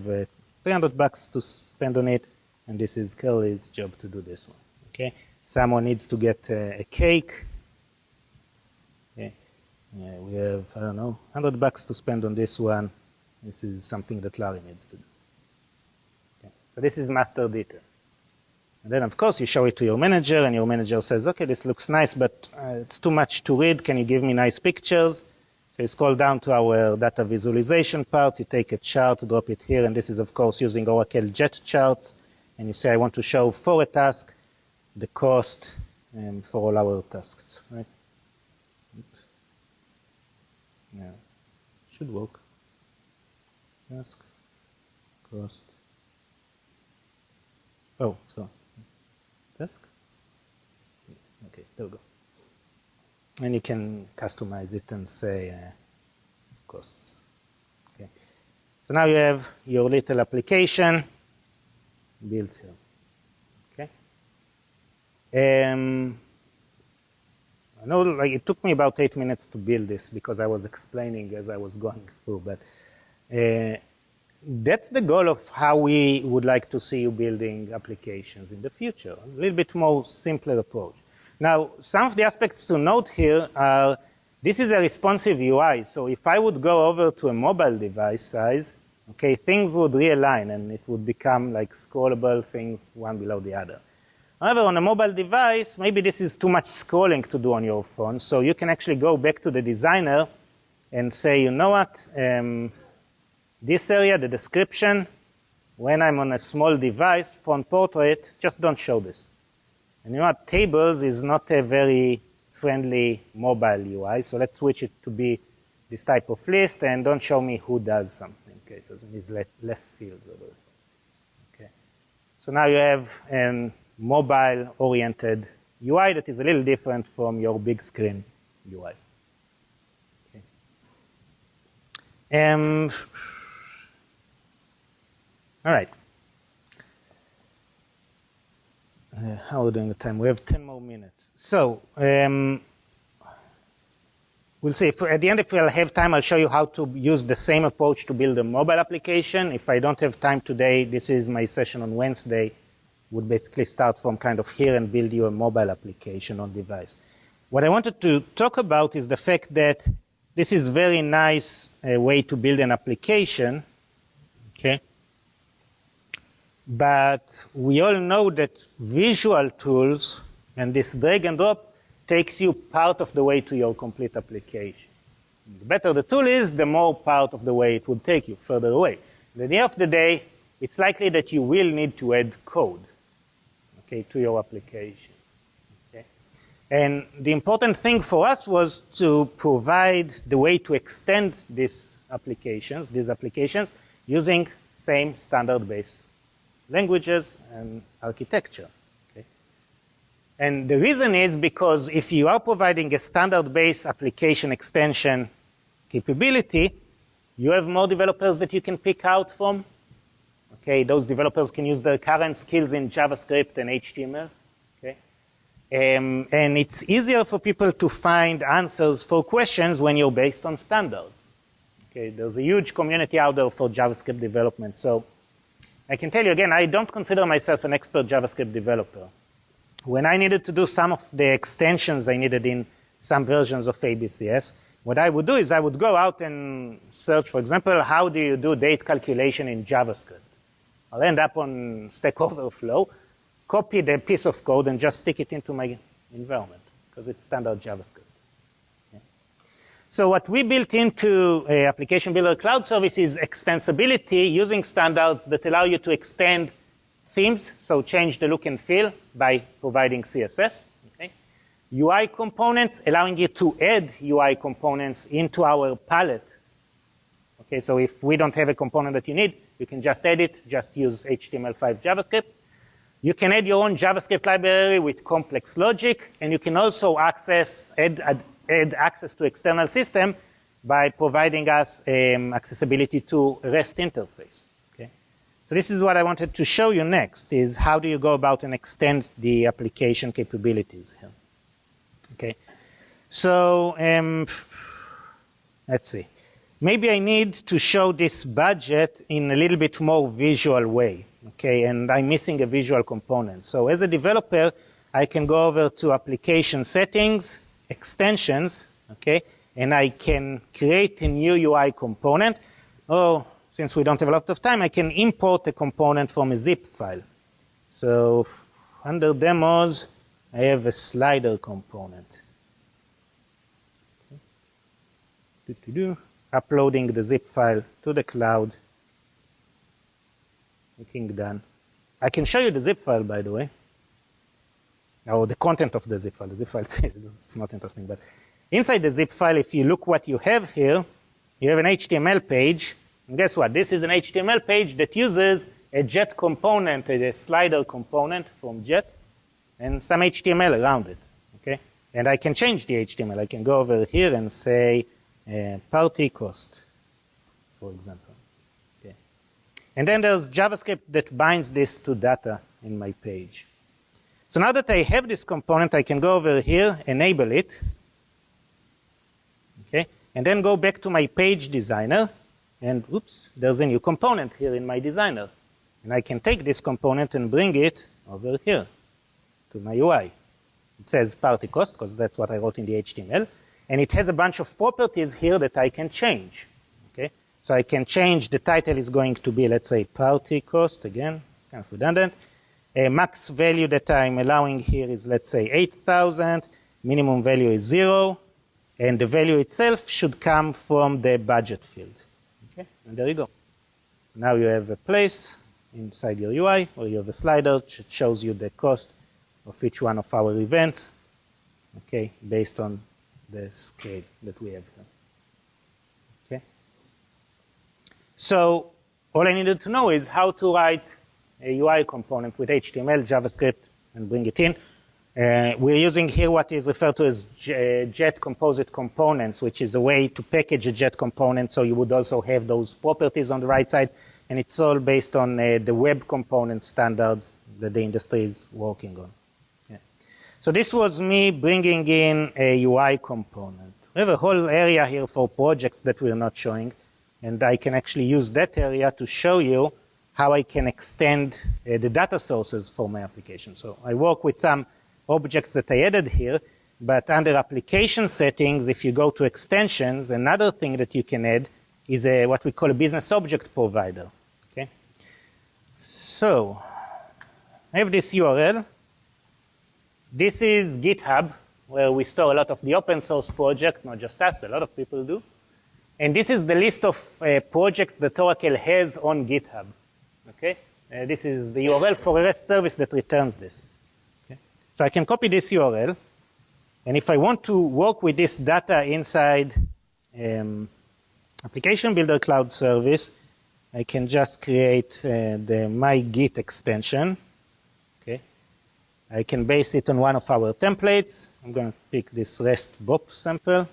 $300 to spend on it. And this is Kelly's job to do this one. Okay, someone needs to get a cake. Okay, we have I don't know $100 to spend on this one. This is something that Larry needs to do. Okay, so this is master detail. And then of course you show it to your manager, and your manager says, "Okay, this looks nice, but it's too much to read. Can you give me nice pictures?" So you scroll down to our data visualization part. You take a chart, drop it here, and this is of course using Oracle Jet charts. And you say, I want to show for a task the cost for all our tasks, right? Oops. Yeah, should work. Task, cost. Oh, so task. Okay, there we go. And you can customize it and say costs. Okay. So now you have your little application built here. Okay. I know like it took me about 8 minutes to build this because I was explaining as I was going through, but that's the goal of how we would like to see you building applications in the future. A little bit more simpler approach. Now, some of the aspects to note here are this is a responsive UI, so if I would go over to a mobile device size, okay, things would realign and it would become like scrollable things one below the other. However, on a mobile device, maybe this is too much scrolling to do on your phone, so you can actually go back to the designer and say, you know what, this area, the description, when I'm on a small device, front portrait, just don't show this. And you know what, tables is not a very friendly mobile UI, so let's switch it to be this type of list and don't show me who does something. Okay, so it needs less fields over it. Okay, so now you have a mobile-oriented UI that is a little different from your big screen UI. Okay. All right. How are we doing the time? We have 10 more minutes. So we'll see. At the end, if we'll have time, I'll show you how to use the same approach to build a mobile application. If I don't have time today, this is my session on Wednesday. Would basically start from kind of here and build you a mobile application on device. What I wanted to talk about is the fact that this is a very nice way to build an application, okay? But we all know that visual tools and this drag and drop takes you part of the way to your complete application. The better the tool is, the more part of the way it would take you further away. At the end of the day, it's likely that you will need to add code, okay, to your application. Okay? And the important thing for us was to provide the way to extend these applications using same standard-based languages and architecture. Okay? And the reason is because if you are providing a standard-based application extension capability, you have more developers that you can pick out from. Okay, those developers can use their current skills in JavaScript and HTML. Okay? And it's easier for people to find answers for questions when you're based on standards. Okay, there's a huge community out there for JavaScript development. So I can tell you again, I don't consider myself an expert JavaScript developer. When I needed to do some of the extensions I needed in some versions of ABCS, what I would do is I would go out and search, for example, how do you do date calculation in JavaScript? I'll end up on Stack Overflow, copy the piece of code, and just stick it into my environment, because it's standard JavaScript. Okay. So what we built into Application Builder Cloud Service is extensibility using standards that allow you to extend themes, so change the look and feel by providing CSS. Okay. UI components, allowing you to add UI components into our palette. Okay, so if we don't have a component that you need, you can just add it, just use HTML5 JavaScript. You can add your own JavaScript library with complex logic, and you can also add access to external system by providing us accessibility to REST interface. Okay? So this is what I wanted to show you next, is how do you go about and extend the application capabilities here. Okay, so let's see. Maybe I need to show this budget in a little bit more visual way, okay, and I'm missing a visual component. So as a developer, I can go over to application settings, extensions, okay, and I can create a new UI component. Oh, since we don't have a lot of time, I can import a component from a zip file. So under demos, I have a slider component. Okay. Uploading the zip file to the cloud. Clicking done. I can show you the zip file, by the way. Or the content of the zip file. The zip file, it's not interesting. But inside the zip file, if you look what you have here, you have an HTML page. And guess what? This is an HTML page that uses a jet component, a slider component from jet, and some HTML around it. Okay? And I can change the HTML. I can go over here and say, party cost, for example. Okay. And then there's JavaScript that binds this to data in my page. So now that I have this component, I can go over here, enable it, okay, and then go back to my page designer, and oops, there's a new component here in my designer. And I can take this component and bring it over here to my UI. It says party cost, because that's what I wrote in the HTML. And it has a bunch of properties here that I can change. Okay? So I can change, the title is going to be, let's say, party cost. Again, it's kind of redundant. A max value that I'm allowing here is, let's say, 8,000. Minimum value is 0. And the value itself should come from the budget field. Okay? And there you go. Now you have a place inside your UI where you have a slider that shows you the cost of each one of our events, okay, based on the scale that we have here. Okay? So all I needed to know is how to write a UI component with HTML, JavaScript, and bring it in. We're using here what is referred to as jet composite components, which is a way to package a jet component so you would also have those properties on the right side. And it's all based on the web component standards that the industry is working on. Yeah. So this was me bringing in a UI component. We have a whole area here for projects that we're not showing. And I can actually use that area to show you how I can extend the data sources for my application. So I work with some objects that I added here, but under application settings, if you go to extensions, another thing that you can add is what we call a business object provider. Okay? So I have this URL. This is GitHub, where we store a lot of the open source project, not just us, a lot of people do. And this is the list of projects that Oracle has on GitHub. Okay? This is the URL for a REST service that returns this. Okay? So I can copy this URL. And if I want to work with this data inside Application Builder Cloud Service, I can just create the my Git extension. Okay? I can base it on one of our templates. I'm going to pick this REST BOP sample.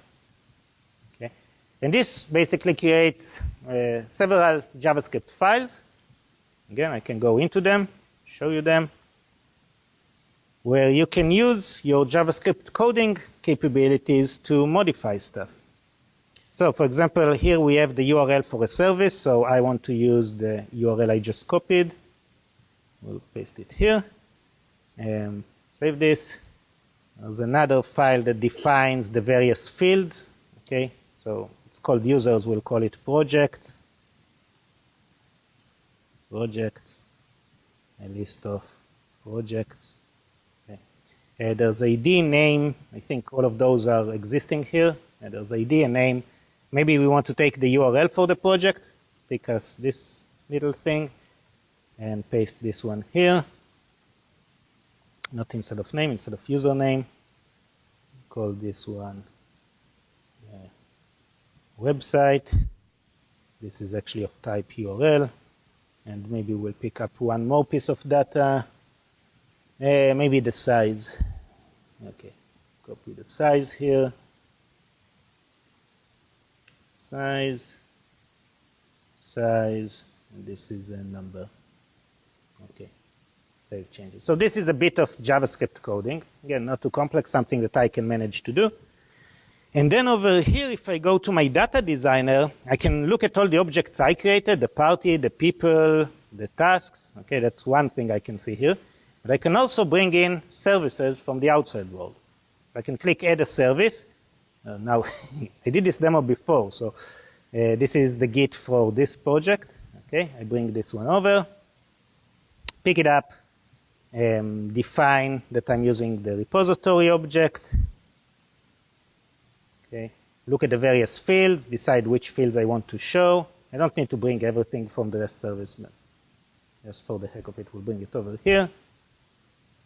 Okay? And this basically creates several JavaScript files. Again, I can go into them, show you them, where you can use your JavaScript coding capabilities to modify stuff. So, for example, here we have the URL for a service, so I want to use the URL I just copied. We'll paste it here. Save this. There's another file that defines the various fields. Okay, so it's called users, we'll call it projects. Projects, a list of projects. Okay. There's ID, name. I think all of those are existing here. There's ID and name. Maybe we want to take the URL for the project, pick us this little thing, and paste this one here. Not instead of name, instead of username. Call this one website. This is actually of type URL. And maybe we'll pick up one more piece of data. Maybe the size. Okay, copy the size here. Size, and this is a number. Okay, save changes. So this is a bit of JavaScript coding. Again, not too complex, something that I can manage to do. And then over here, if I go to my data designer, I can look at all the objects I created, the party, the people, the tasks. Okay, that's one thing I can see here. But I can also bring in services from the outside world. I can click Add a Service. Now, I did this demo before, so this is the Git for this project. Okay, I bring this one over, pick it up, define that I'm using the repository object. Okay. Look at the various fields, decide which fields I want to show. I don't need to bring everything from the REST service, but just for the heck of it, we'll bring it over here.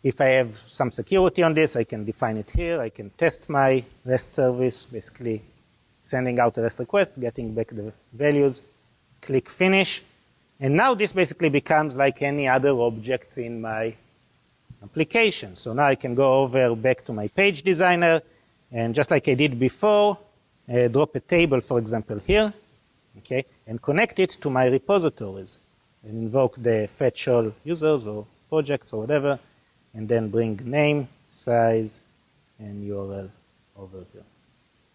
If I have some security on this, I can define it here. I can test my REST service, basically sending out a REST request, getting back the values, click Finish. And now this basically becomes like any other objects in my application. So now I can go over back to my page designer, and just like I did before, drop a table, for example, here, okay, and connect it to my repositories, and invoke the fetch all users or projects or whatever, and then bring name, size, and URL over here.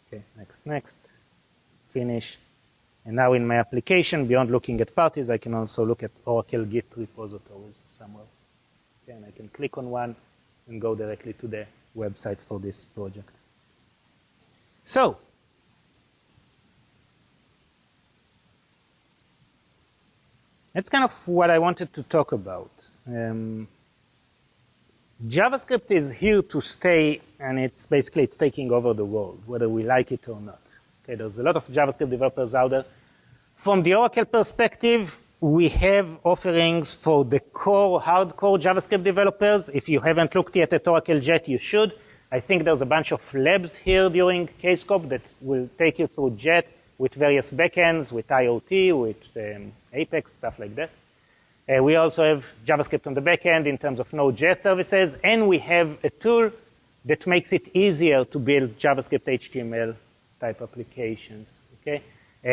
Okay, next, finish. And now in my application, beyond looking at parties, I can also look at Oracle Git repositories somewhere. Okay, and I can click on one and go directly to the website for this project. So, that's kind of what I wanted to talk about. JavaScript is here to stay, and it's taking over the world, whether we like it or not. Okay, there's a lot of JavaScript developers out there. From the Oracle perspective, we have offerings for the core, hardcore JavaScript developers. If you haven't looked yet at Oracle Jet, you should. I think there's a bunch of labs here during Kscope that will take you through Jet with various backends, with IoT, with Apex, stuff like that. We also have JavaScript on the back end in terms of Node.js services, and we have a tool that makes it easier to build JavaScript HTML type applications. Okay?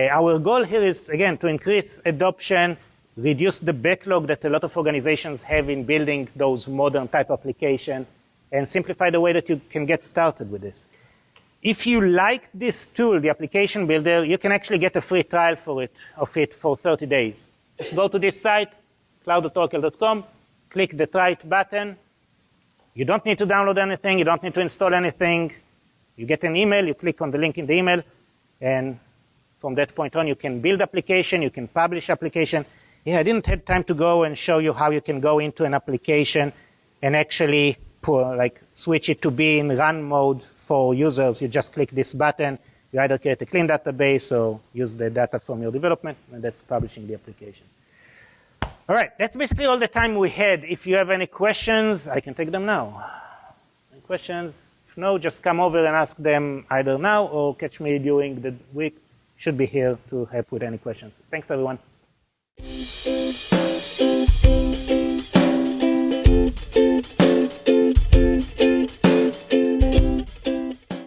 Our goal here is, again, to increase adoption, reduce the backlog that a lot of organizations have in building those modern type applications, and simplify the way that you can get started with this. If you like this tool, the application builder, you can actually get a free trial of it for 30 days. Just go to this site, cloud.oracle.com, click the try it button. You don't need to download anything. You don't need to install anything. You get an email. You click on the link in the email. And from that point on, you can build application. You can publish application. Yeah, I didn't have time to go and show you how you can go into an application and actually switch it to be in run mode for users. You just click this button. You either create a clean database or use the data from your development, and that's publishing the application. All right, that's basically all the time we had. If you have any questions, I can take them now. Any questions? If no, just come over and ask them either now or catch me during the week. Should be here to help with any questions. Thanks, everyone.